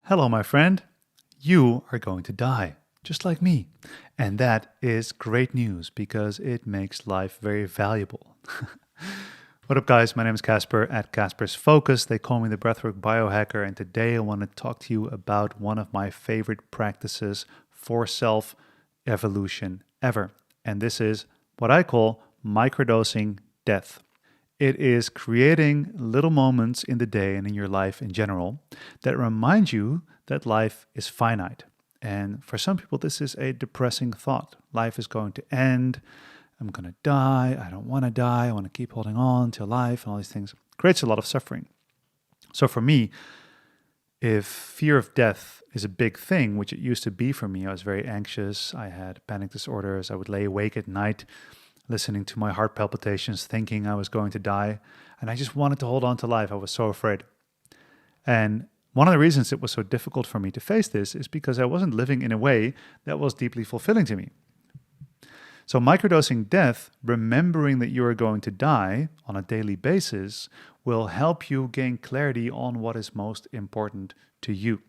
Hello, my friend. You are going to die, just like me. And that is great news because it makes life very valuable. What up, guys? My name is Casper at Casper's Focus. They call me the Breathwork Biohacker. And today I want to talk to you about one of my favorite practices for self evolution ever. And this is what I call microdosing death. It is creating little moments in the day and in your life in general that remind you that life is finite. And for some people, this is a depressing thought. Life is going to end. I'm going to die. I don't want to die. I want to keep holding on to life and all these things. It creates a lot of suffering. So for me, if fear of death is a big thing, which it used to be for me, I was very anxious. I had panic disorders. I would lay awake at night listening to my heart palpitations, thinking I was going to die. And I just wanted to hold on to life. I was so afraid. And one of the reasons it was so difficult for me to face this is because I wasn't living in a way that was deeply fulfilling to me. So microdosing death, remembering that you are going to die on a daily basis, will help you gain clarity on what is most important to you.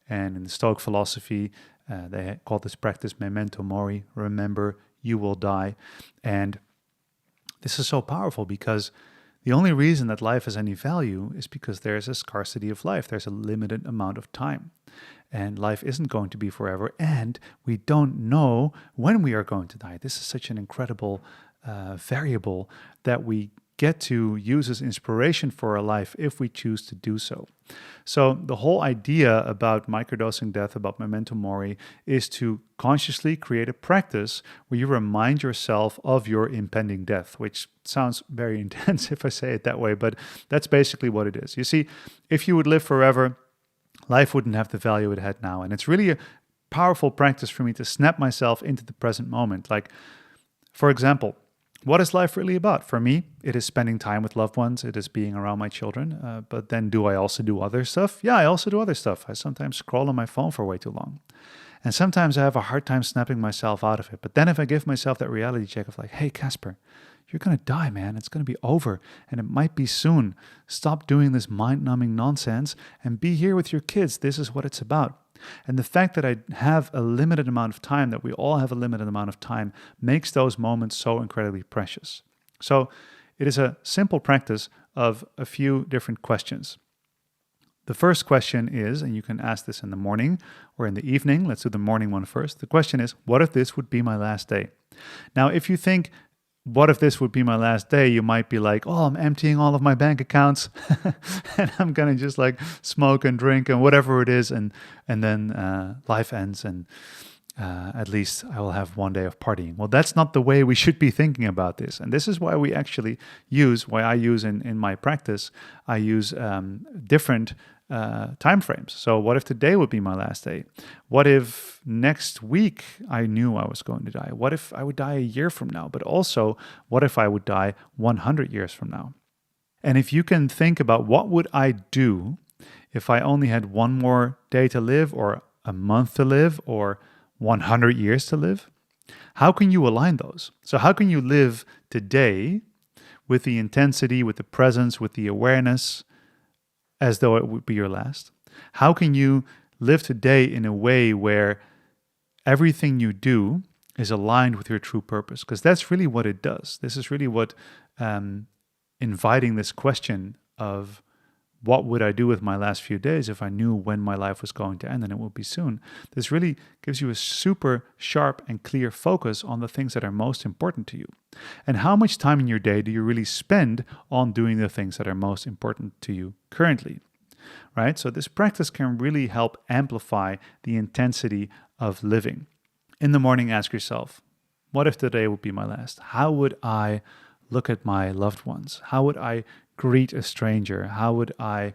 And in the Stoic philosophy, they call this practice memento mori, remember you will die. And this is so powerful because the only reason that life has any value is because there's a scarcity of life. There's a limited amount of time. And life isn't going to be forever. And we don't know when we are going to die. This is such an incredible variable that we get to use as inspiration for our life if we choose to do so. So the whole idea about microdosing death, about memento mori, is to consciously create a practice where you remind yourself of your impending death, which sounds very intense if I say it that way, but that's basically what it is. You see, if you would live forever, life wouldn't have the value it had now. And it's really a powerful practice for me to snap myself into the present moment. Like, for example, what is life really about? For me, it is spending time with loved ones. It is being around my children. But then do I also do other stuff? Yeah, I also do other stuff. I sometimes scroll on my phone for way too long. And sometimes I have a hard time snapping myself out of it. But then if I give myself that reality check of like, hey, Casper, you're going to die, man. It's going to be over. And it might be soon. Stop doing this mind-numbing nonsense and be here with your kids. This is what it's about. And the fact that I have a limited amount of time, that we all have a limited amount of time, makes those moments so incredibly precious. So it is a simple practice of a few different questions. The first question is, and you can ask this in the morning or in the evening. Let's do the morning one first. The question is, what if this would be my last day? Now, if you think, what if this would be my last day? You might be like, oh, I'm emptying all of my bank accounts and I'm going to just like smoke and drink and whatever it is. And then life ends and at least I will have one day of partying. Well, that's not the way we should be thinking about this. And this is why we actually why I use in my practice, I use different time frames. So what if today would be my last day? What if next week I knew I was going to die? What if I would die a year from now? But also, what if I would die 100 years from now? And if you can think about what would I do if I only had one more day to live or a month to live or 100 years to live, how can you align those? So how can you live today with the intensity, with the presence, with the awareness, as though it would be your last? How can you live today in a way where everything you do is aligned with your true purpose? Because that's really what it does. This is really what inviting this question of what would I do with my last few days if I knew when my life was going to end, and it will be soon. This really gives you a super sharp and clear focus on the things that are most important to you. And how much time in your day do you really spend on doing the things that are most important to you currently? Right? So this practice can really help amplify the intensity of living. In the morning, ask yourself, what if today would be my last? How would I look at my loved ones? How would I greet a stranger? How would I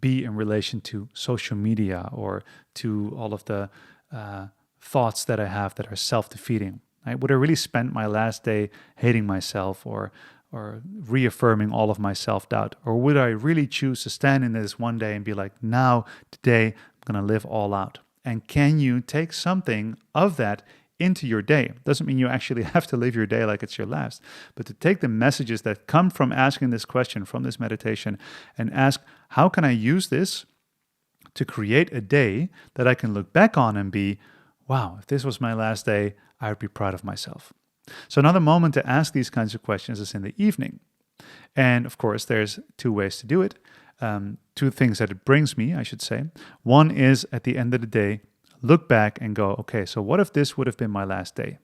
be in relation to social media or to all of the thoughts that I have that are self-defeating? Right? Would I really spend my last day hating myself or reaffirming all of my self-doubt? Or would I really choose to stand in this one day and be like, now, today, I'm going to live all out? And can you take something of that into your day? Doesn't mean you actually have to live your day like it's your last, but to take the messages that come from asking this question, from this meditation, and ask, how can I use this to create a day that I can look back on and be, wow, if this was my last day, I would be proud of myself. So another moment to ask these kinds of questions is in the evening. And of course, there's two ways to do it. Two things that it brings me, I should say. One is at the end of the day, look back and go, okay, so what if this would have been my last day?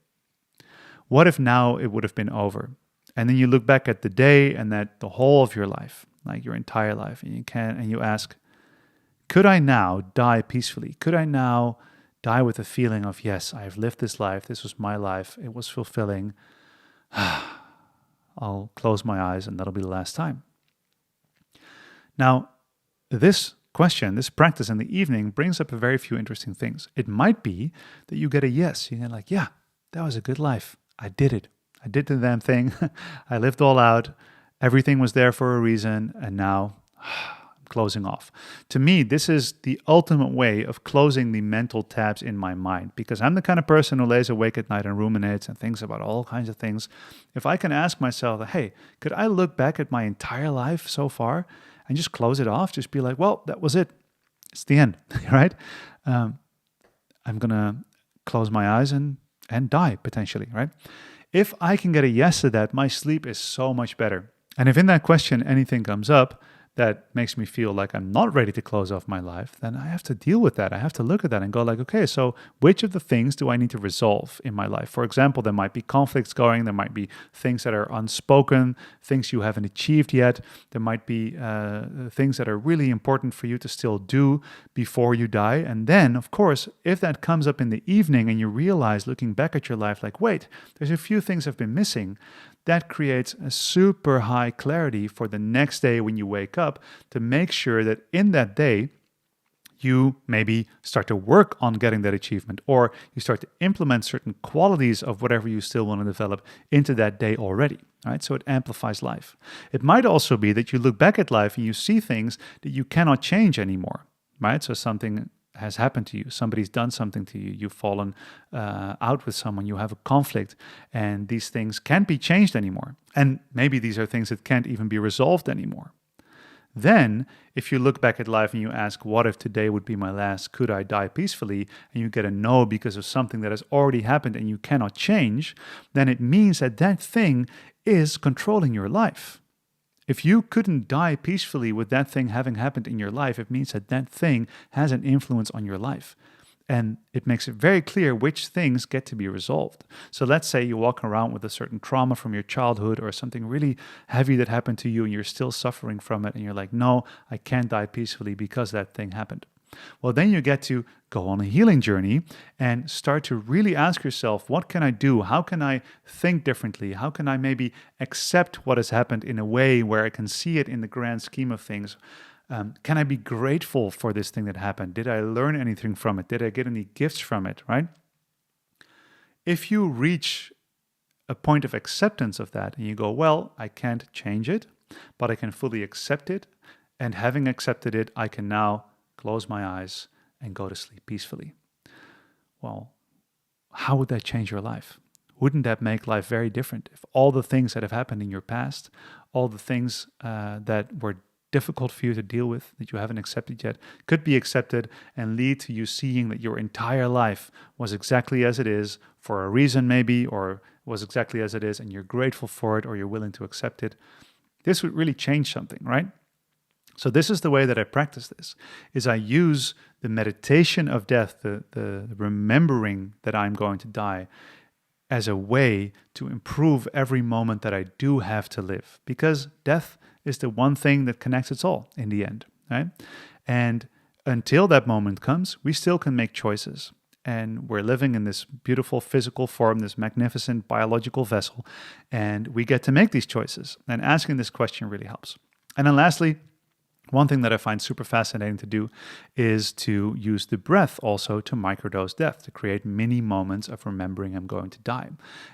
What if now it would have been over? And then you look back at the day and at the whole of your life, like your entire life, and you ask, could I now die peacefully? Could I now die with a feeling of, yes, I have lived this life. This was my life. It was fulfilling. I'll close my eyes and that'll be the last time. Now, this question, this practice in the evening brings up a very few interesting things. It might be that you get a yes. You're like, yeah, that was a good life. I did it. I did the damn thing. I lived all out. Everything was there for a reason. And now I'm closing off. To me, this is the ultimate way of closing the mental tabs in my mind, because I'm the kind of person who lays awake at night and ruminates and thinks about all kinds of things. If I can ask myself, hey, could I look back at my entire life so far and just close it off? Just be like, well, that was it. It's the end, right? I'm going to close my eyes and die potentially, right? If I can get a yes to that, my sleep is so much better. And if in that question anything comes up that makes me feel like I'm not ready to close off my life, then I have to deal with that. I have to look at that and go like, okay, so which of the things do I need to resolve in my life? For example, there might be conflicts going, there might be things that are unspoken, things you haven't achieved yet. There might be things that are really important for you to still do before you die. And then, of course, if that comes up in the evening and you realize looking back at your life, like, wait, there's a few things I've been missing, that creates a super high clarity for the next day when you wake up to make sure that in that day, you maybe start to work on getting that achievement, or you start to implement certain qualities of whatever you still want to develop into that day already, right? So it amplifies life. It might also be that you look back at life and you see things that you cannot change anymore, right? So something has happened to you. Somebody's done something to you. You've fallen out with someone. You have a conflict, and these things can't be changed anymore. And maybe these are things that can't even be resolved anymore. Then, if you look back at life and you ask, what if today would be my last? Could I die peacefully? And you get a no because of something that has already happened and you cannot change, then it means that that thing is controlling your life. If you couldn't die peacefully with that thing having happened in your life, it means that that thing has an influence on your life. And it makes it very clear which things get to be resolved. So let's say you walk around with a certain trauma from your childhood or something really heavy that happened to you and you're still suffering from it. And you're like, no, I can't die peacefully because that thing happened. Well, then you get to go on a healing journey and start to really ask yourself, what can I do? How can I think differently? How can I maybe accept what has happened in a way where I can see it in the grand scheme of things? Can I be grateful for this thing that happened? Did I learn anything from it? Did I get any gifts from it, right? If you reach a point of acceptance of that and you go, well, I can't change it, but I can fully accept it. And having accepted it, I can now close my eyes and go to sleep peacefully. Well, how would that change your life? Wouldn't that make life very different if all the things that have happened in your past, all the things that were difficult for you to deal with, that you haven't accepted yet, could be accepted and lead to you seeing that your entire life was exactly as it is for a reason maybe, or was exactly as it is and you're grateful for it or you're willing to accept it? This would really change something, right? So this is the way that I practice this, is I use the meditation of death, the remembering that I'm going to die, as a way to improve every moment that I do have to live. Because death is the one thing that connects us all in the end, right? And until that moment comes, we still can make choices. And we're living in this beautiful physical form, this magnificent biological vessel, and we get to make these choices. And asking this question really helps. And then lastly, one thing that I find super fascinating to do is to use the breath also to microdose death, to create mini moments of remembering I'm going to die.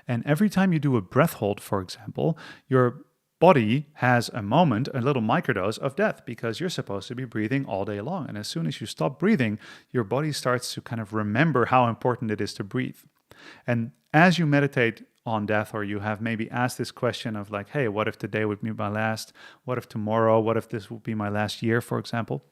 And every time you do a breath hold, for example, your body has a moment, a little microdose of death, because you're supposed to be breathing all day long. And as soon as you stop breathing, your body starts to kind of remember how important it is to breathe. And as you meditate on death, or you have maybe asked this question of like, hey, what if today would be my last? What if tomorrow? What if this would be my last year, for example?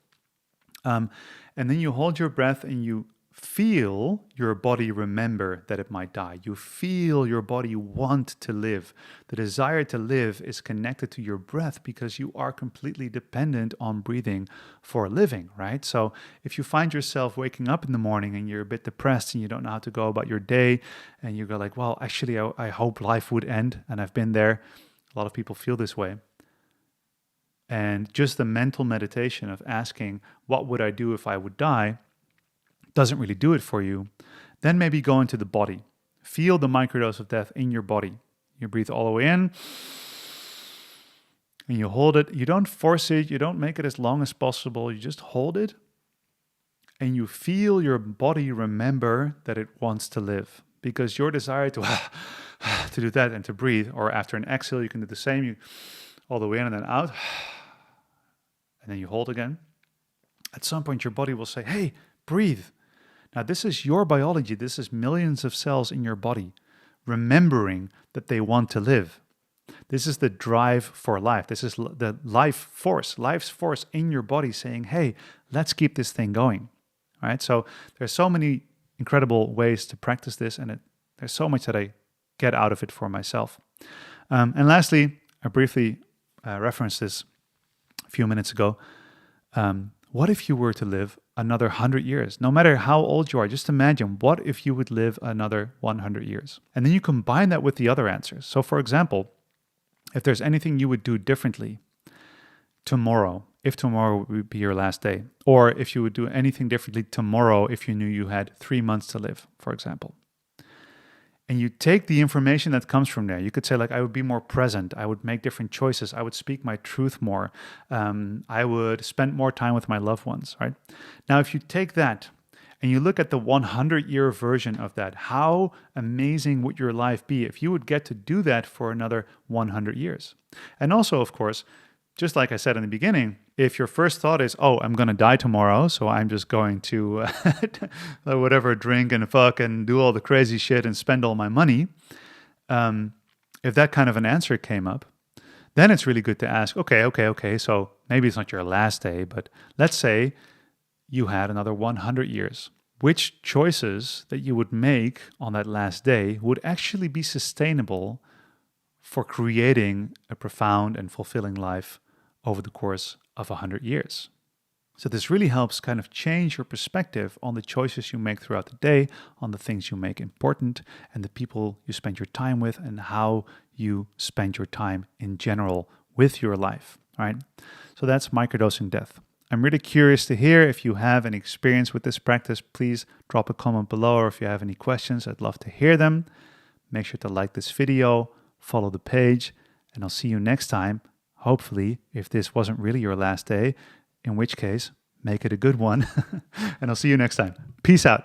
And then you hold your breath and you feel your body remember that it might die. You feel your body want to live. The desire to live is connected to your breath because you are completely dependent on breathing for living, right? So if you find yourself waking up in the morning and you're a bit depressed and you don't know how to go about your day, and you go like, well, actually, I hope life would end. And I've been there. A lot of people feel this way. And just the mental meditation of asking, what would I do if I would die, doesn't really do it for you. Then maybe go into the body. Feel the microdose of death in your body. You breathe all the way in and you hold it. You don't force it. You don't make it as long as possible. You just hold it and you feel your body remember that it wants to live, because your desire to do that and to breathe, or after an exhale, you can do the same. You all the way in and then out. And then you hold again. At some point, your body will say, hey, breathe. Now, this is your biology. This is millions of cells in your body remembering that they want to live. This is the drive for life. This is the life's force in your body saying, hey, let's keep this thing going. All right. So there's so many incredible ways to practice this, and there's so much that I get out of it for myself. And lastly, I briefly referenced this a few minutes ago. What if you were to live another 100 years? No matter how old you are, just imagine, what if you would live another 100 years? And then you combine that with the other answers. So for example, if there's anything you would do differently tomorrow, if tomorrow would be your last day, or if you would do anything differently tomorrow if you knew you had 3 months to live, for example. And you take the information that comes from there. You could say, like, I would be more present. I would make different choices. I would speak my truth more. I would spend more time with my loved ones, right? Now, if you take that and you look at the 100-year version of that, how amazing would your life be if you would get to do that for another 100 years? And also, of course, just like I said in the beginning, if your first thought is, oh, I'm going to die tomorrow, so I'm just going to whatever, drink and fuck and do all the crazy shit and spend all my money, if that kind of an answer came up, then it's really good to ask, okay, so maybe it's not your last day, but let's say you had another 100 years. Which choices that you would make on that last day would actually be sustainable for creating a profound and fulfilling life over the course of 100 years. So this really helps kind of change your perspective on the choices you make throughout the day, on the things you make important, and the people you spend your time with, and how you spend your time in general with your life. All right. So that's microdosing death. I'm really curious to hear if you have any experience with this practice. Please drop a comment below, or if you have any questions, I'd love to hear them. Make sure to like this video, follow the page, and I'll see you next time. Hopefully, if this wasn't really your last day, in which case, make it a good one. And I'll see you next time. Peace out.